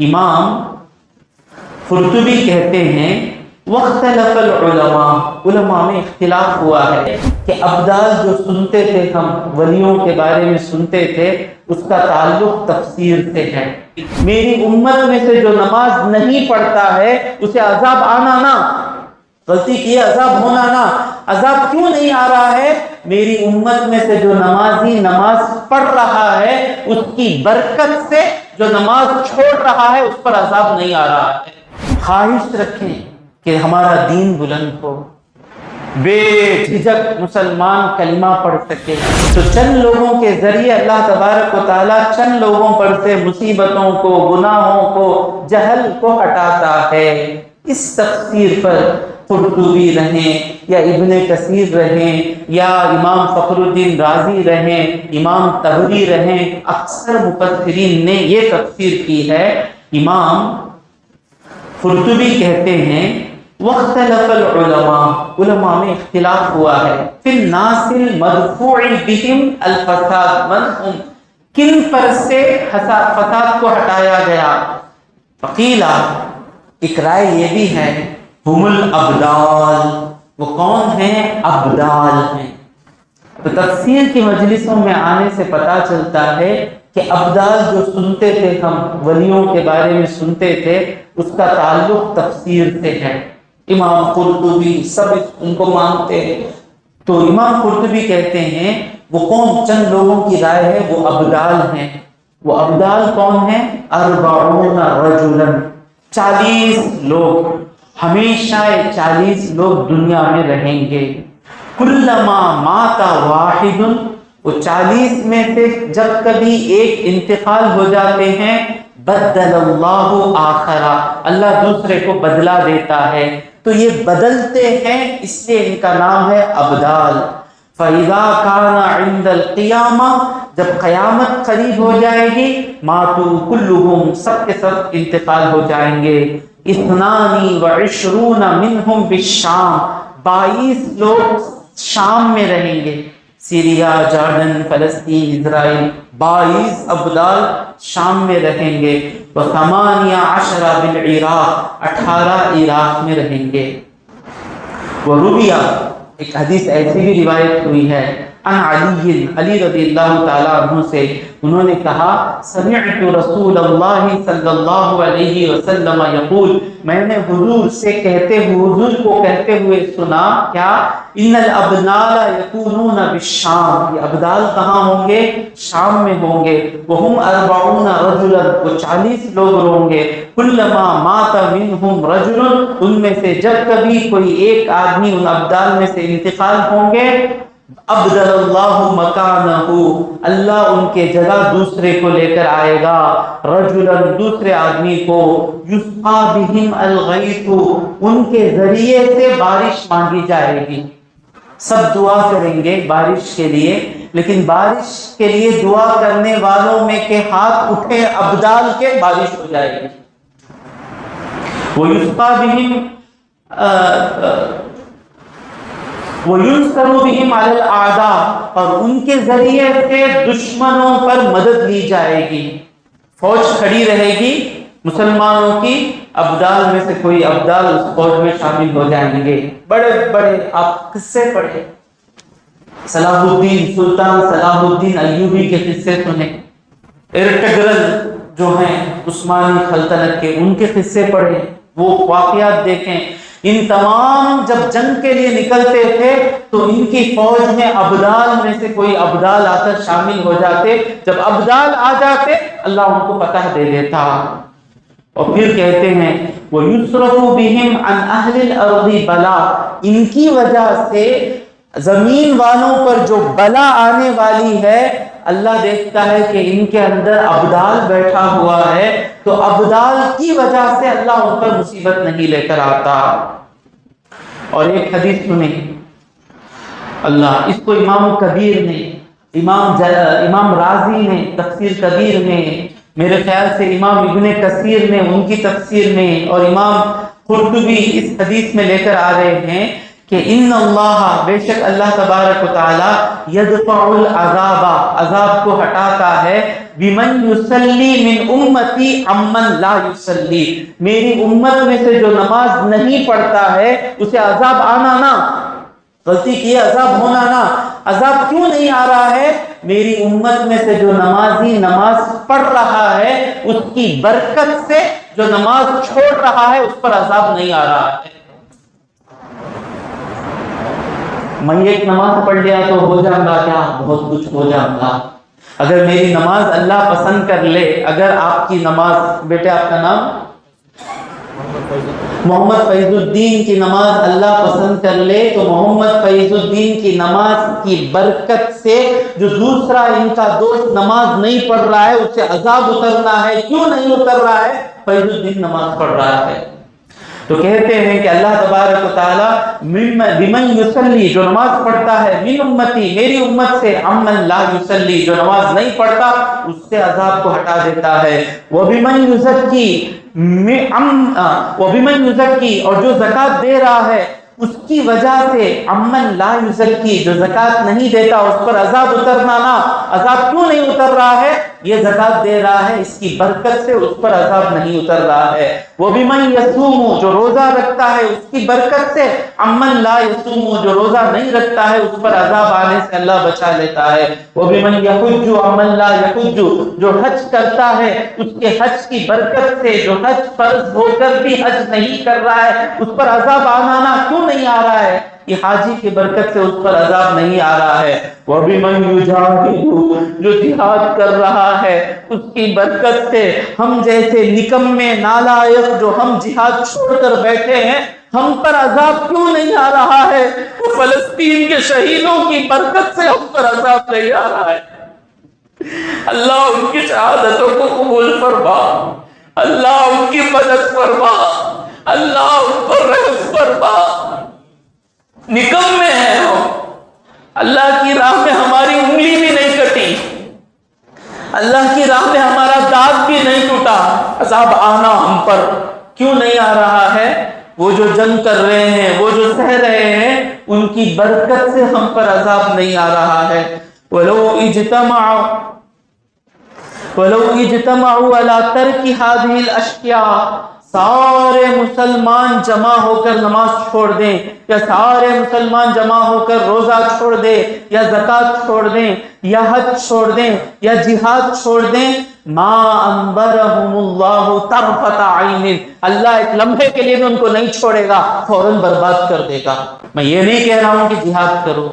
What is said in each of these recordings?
امام قرطبی کہتے ہیں وختلف العلماء، علماء میں اختلاف ہوا ہے کہ ابدال جو سنتے تھے ہم ولیوں کے بارے میں سنتے تھے اس کا تعلق تفسیر سے ہے۔ میری امت میں سے جو نماز نہیں پڑھتا ہے اسے عذاب آنا نہ، غلطی کی عذاب ہونا نہ۔ عذاب کیوں نہیں آ رہا ہے؟ میری امت میں سے جو نمازی نماز پڑھ رہا ہے اس کی برکت سے جو نماز چھوڑ رہا ہے اس پر عذاب نہیں آ رہا ہے۔ خواہش رکھیں کہ ہمارا دین بلند ہو، بے جھجک مسلمان کلمہ پڑھ سکے، تو چند لوگوں کے ذریعے اللہ تبارک و تعالیٰ چند لوگوں پر سے مصیبتوں کو، گناہوں کو، جہل کو ہٹاتا ہے۔ اس تفسیر پر قرطبی رہیں یا ابن کثیر رہیں یا امام فخر الدین رازی رہیں، امام طبری رہیں، اکثر مفسرین نے یہ تفسیر کی ہے۔ امام قرطبی کہتے ہیں وختلف العلماء، علماء میں اختلاف ہوا ہے فی الناس المدفوع بہم الفساد، من ہم، کن پر سے فساد کو ہٹایا گیا؟ فقیلہ، ایک رائے یہ بھی ہے ہم الابدال، وہ کون ہیں؟ ابدال ہیں۔ تو تفسیر کی مجلسوں میں آنے سے پتہ چلتا ہے کہ ابدال جو سنتے تھے ہم ولیوں کے بارے میں سنتے تھے اس کا تعلق تفسیر سے ہے۔ امام قرطبی سب ان کو مانتے ہیں، تو امام قرطبی کہتے ہیں وہ کون، چند لوگوں کی رائے ہے وہ ابدال ہیں۔ وہ ابدال کون ہیں؟ 40 رجلا، 40 لوگ، ہمیشہ 40 لوگ دنیا میں رہیں گے۔ کلما مات واحد، وہ 40 میں سے جب کبھی ایک انتقال ہو جاتے ہیں بدل اللہ آخرا، اللہ دوسرے کو بدلہ دیتا ہے، تو یہ بدلتے ہیں اس لیے ان کا نام ہے ابدال۔ فَإِذَا كَانَ عِنْدَ الْقِيَامَةِ، جب قیامت قریب ہو جائے گی ماتوا کلہم، سب کے سب انتقال ہو جائیں گے۔ 22 منہم بالشام، 22 لوگ شام میں رہیں گے، سیریا، جارڈن، فلسطین، اسرائیل، 22 ابدال شام میں رہیں گے۔ و18 بالعراق، 18 عراق میں رہیں گے۔ ورویہ، ایک حدیث ایسی بھی روایت ہوئی ہے عن علی، علی رضی اللہ تعالیٰ عنہ سے، انہوں نے کہا سمعت رسول اللہ صلی اللہ علیہ وسلم یقول، میں نے حضور سے کہتے ہوئے، حضور کو کہتے ہوئے سنا، کیا؟ ان الابدال یکونون بالشام، یہ ابدال کہاں ہوں گے؟ شام میں ہوں گے۔ وہم 40 رجلا، وہ 40 لوگ ہوں گے۔ کلما مات منہم رجل، ان میں سے جب کبھی کوئی ایک آدمی ان ابدال میں سے انتقال ہوں گے ابدل اللہ مکانہ، اللہ ان کے جگہ دوسرے کو لے کر آئے گا، رجلا، دوسرے آدمی کو، یسقا بہم الغیث، ان کے ذریعے سے بارش مانگی جائے گی۔ سب دعا کریں گے بارش کے لیے، لیکن بارش کے لیے دعا کرنے والوں میں کے ہاتھ اٹھے ابدال کے، بارش ہو جائے گی۔ وَيُسْقَى بِهِمْ وَيُنْصَرُ بِهِمْ عَلَى الْأَعْدَاءِ، اور ان کے ذریعے سے دشمنوں پر مدد لی جائے گی۔ فوج کھڑی رہے گی مسلمانوں کی، ابدال میں سے کوئی ابدال اس فوج میں شامل ہو جائیں گے۔ بڑے بڑے آپ قصے پڑھیں، صلاح الدین، سلطان صلاح الدین ایوبی کے قصے سنیں، ارٹگرل جو ہیں عثمانی سلطنت کے، ان کے قصے پڑھیں، وہ واقعات دیکھیں۔ ان تمام جب جنگ کے لیے نکلتے تھے تو ان کی فوج میں ابدال میں سے کوئی ابدال آ کر شامل ہو جاتے، جب ابدال آ جاتے اللہ ان کو فتح دے دیتا۔ اور پھر کہتے ہیں وَيُصْرَفُ بِهِمْ عَنْ أَهْلِ الْأَرْضِ بَلَا، ان کی وجہ سے زمین والوں پر جو بلا آنے والی ہے اللہ دیکھتا ہے کہ ان کے اندر ابدال بیٹھا ہوا ہے، تو ابدال کی وجہ سے اللہ ان پر مصیبت نہیں لے کر آتا۔ اور ایک حدیث سنیں، اللہ، اس کو امام کبیر نے، امام رازی نے تفسیر کبیر میں، میرے خیال سے امام ابن کثیر نے ان کی تفسیر میں، اور امام قرطبی اس حدیث میں لے کر آ رہے ہیں کہ ان اللہ بے شک اللہ تبارک و تعالی یدفع العذاب عذاب کو ہٹاتا ہے بمن یصلی من امتی عمن لا یصلی میری امت میں سے جو نماز نہیں پڑھتا ہے اسے عذاب آنا نہ غلطی کی عذاب ہونا نہ عذاب کیوں نہیں آ رہا ہے میری امت میں سے جو نمازی نماز پڑھ رہا ہے اس کی برکت سے جو نماز چھوڑ رہا ہے اس پر عذاب نہیں آ رہا ہے میں ایک نماز پڑھ لیا تو ہو جاؤں گا کیا بہت کچھ ہو جاؤں گا اگر میری نماز اللہ پسند کر لے اگر آپ کی نماز بیٹے آپ کا نام محمد فیض الدین کی نماز اللہ پسند کر لے تو محمد فیض الدین کی نماز کی برکت سے جو دوسرا ان کا دوست نماز نہیں پڑھ رہا ہے اس سے عذاب اترنا ہے کیوں نہیں اتر رہا ہے فیض الدین نماز پڑھ رہا ہے تو کہتے ہیں کہ اللہ تبارک و تعالی بمن یصلی جو نماز پڑھتا ہے من امتی میری امت سے عمن لا یصلی جو نماز نہیں پڑھتا اس سے عذاب کو ہٹا دیتا ہے وبمن یزکی وبمن یزکی اور جو زکوٰۃ دے رہا ہے اس کی وجہ سے عمن لا یزکی جو زکوٰۃ نہیں دیتا اس پر عذاب اترنا نہ عذاب کیوں نہیں اتر رہا ہے یہ زکوٰۃ دے رہا ہے اس کی برکت سے اس پر عذاب نہیں اتر رہا ہے وہ بھی من یصوم جو روزہ رکھتا ہے اس کی برکت سے عمن لا یصوم جو روزہ نہیں رکھتا ہے اس پر عذاب آنے سے اللہ بچا لیتا ہے وہ بھی من یحج عمن لا یحج جو حج کرتا ہے اس کے حج کی برکت سے جو حج فرض ہو کر بھی حج نہیں کر رہا ہے اس پر عذاب آنا نہ کیوں نہیں آ رہا ہے کہ حاجی کی برکت سے اس پر عذاب نہیں آ رہا ہے وہ بھی من یجاہد جو جہاد کر رہا ہے اس کی برکت سے ہم جیسے نکمے نالائق جو ہم جہاد چھوڑ کر بیٹھے ہیں ہم پر عذاب کیوں نہیں آ رہا ہے وہ فلسطین کے شہیدوں کی برکت سے ہم پر عذاب نہیں آ رہا ہے اللہ ان کی شہادتوں کو قبول فرما اللہ ان کی مدد فرما اللہ ان پر رحم فرما نکمے ہیں ہم اللہ کی راہ میں ہماری انگلی بھی نہیں کٹی اللہ کی راہ میں ہمارا دانت بھی نہیں ٹوٹا عذاب آنا ہم پر کیوں نہیں آ رہا ہے وہ جو جنگ کر رہے ہیں وہ جو سہ رہے ہیں ان کی برکت سے ہم پر عذاب نہیں آ رہا ہے وَلَوْ اجْتَمَعُوا عَلَىٰ تَرْكِ هَٰذِهِ الْأَشْيَاءِ سارے مسلمان جمع ہو کر نماز چھوڑ دیں یا سارے مسلمان جمع ہو کر روزہ چھوڑ دیں یا زکوٰۃ چھوڑ دیں یا حج چھوڑ دیں یا جہاد چھوڑ دیں ما انظرهم اللہ طرفۃ عین اللہ ایک لمحے کے لیے بھی ان کو نہیں چھوڑے گا فوراً برباد کر دے گا میں یہ نہیں کہہ رہا ہوں کہ جہاد کرو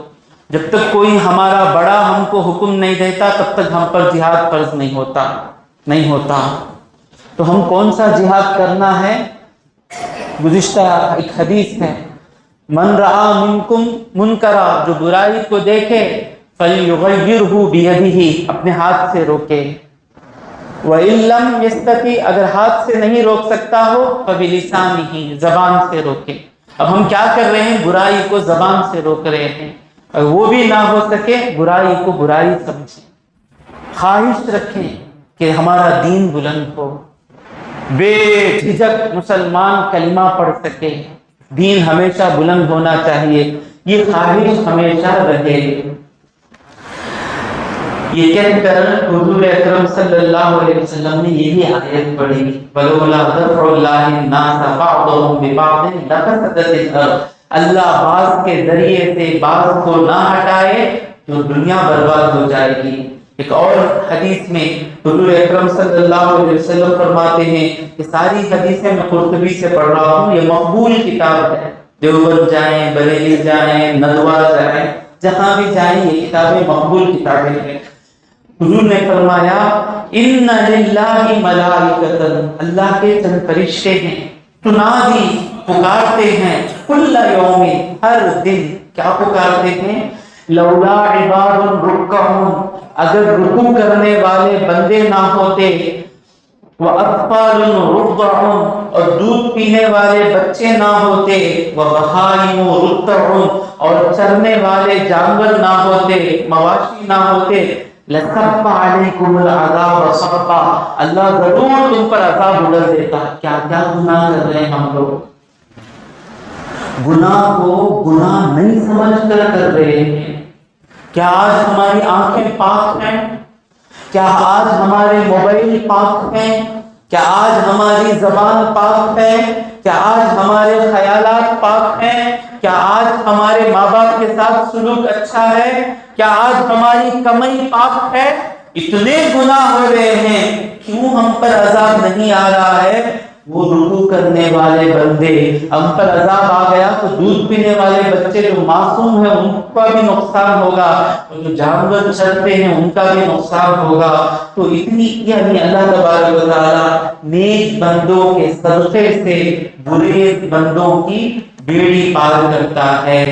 جب تک کوئی ہمارا بڑا ہم کو حکم نہیں دیتا تب تک ہم پر جہاد فرض نہیں ہوتا تو ہم کون سا جہاد کرنا ہے گزشتہ ایک حدیث ہے من رعا منکم منکرا جو برائی کو دیکھے فلیغیرہ بیدہ اپنے ہاتھ سے روکے وَإِن لَّمْ يَسْتَطِعْ اگر ہاتھ سے نہیں روک سکتا ہو فَبِلِسَانِهِ زبان سے روکے اب ہم کیا کر رہے ہیں برائی کو زبان سے روک رہے ہیں اور وہ بھی نہ ہو سکے برائی کو برائی سمجھیں خواہش رکھیں کہ ہمارا دین بلند ہو بے جھجک مسلمان کلمہ پڑھ سکے دین ہمیشہ بلند ہونا چاہیے یہ خواہش ہمیشہ رہے یہ کہہ کر حضور اکرم صلی اللہ علیہ وسلم نے یہی آیت پڑھی وَلَوْلَا دَفْعُ اللَّهِ النَّاسَ بَعْضَهُم بِبَعْضٍ لَفَسَدَتِ الْأَرْضُ اللہ بعض کے ذریعے سے بعض کو نہ ہٹائے تو دنیا برباد ہو جائے گی ایک اور حدیث میں حضور اکرم صلی اللہ علیہ وسلم فرماتے ہیں کہ ساری حدیثیں میں قرطبی سے پڑھ رہا ہوں یہ مقبول کتاب ہے دیوبند جائیں بریلی جائیں ندوہ جائیں جہاں بھی جائیں یہ کتابیں مقبول کتابیں ہیں حضور نے فرمایا ان للہ ملائکۃ اللہ کے چند فرشتے ہیں تنادی پکارتے ہیں کل یوم ہر دن کیا پکارتے ہیں لولا عباد رکعون اگر رکوع کرنے والے بندے نہ ہوتے وَأَطْفَالٌ رُضَعٌ اور دودھ پینے والے بچے نہ ہوتے وَبَهَائِمُ رُتَّعٌ اور چرنے والے جانور نہ ہوتے مواشی نہ ہوتے لَصَبَّ عَلَيْكُمُ الْعَذَابَ صَبًّا اللہ ضرور تم پر عذاب ڈال دیتا کیا کیا گناہ کر رہے ہیں ہم لوگ گناہ کو گناہ نہیں سمجھ کر کر رہے ہیں؟ کیا آج ہماری آنکھیں پاک ہیں؟ کیا آج ہمارے موبائل پاک ہیں؟ کیا آج ہماری زبان پاک ہے؟ کیا آج ہمارے خیالات پاک ہیں؟ کیا آج ہمارے ماں باپ کے ساتھ سلوک اچھا ہے؟ کیا آج ہماری کمائی پاک ہے؟ اتنے گناہ ہو رہے ہیں، کیوں ہم پر عذاب نہیں آ رہا ہے؟ وہ رکوع کرنے والے بندے، ہم پر عذاب آ گیا تو دودھ پینے والے بچے جو معصوم ہیں ان کا بھی نقصان ہوگا، اور جو جانور چرتے ہیں ان کا بھی نقصان ہوگا۔ تو اتنی یعنی اللہ تبارک و تعالی نیک بندوں کے صدقے سے برے بندوں کی بیڑی پار کرتا ہے۔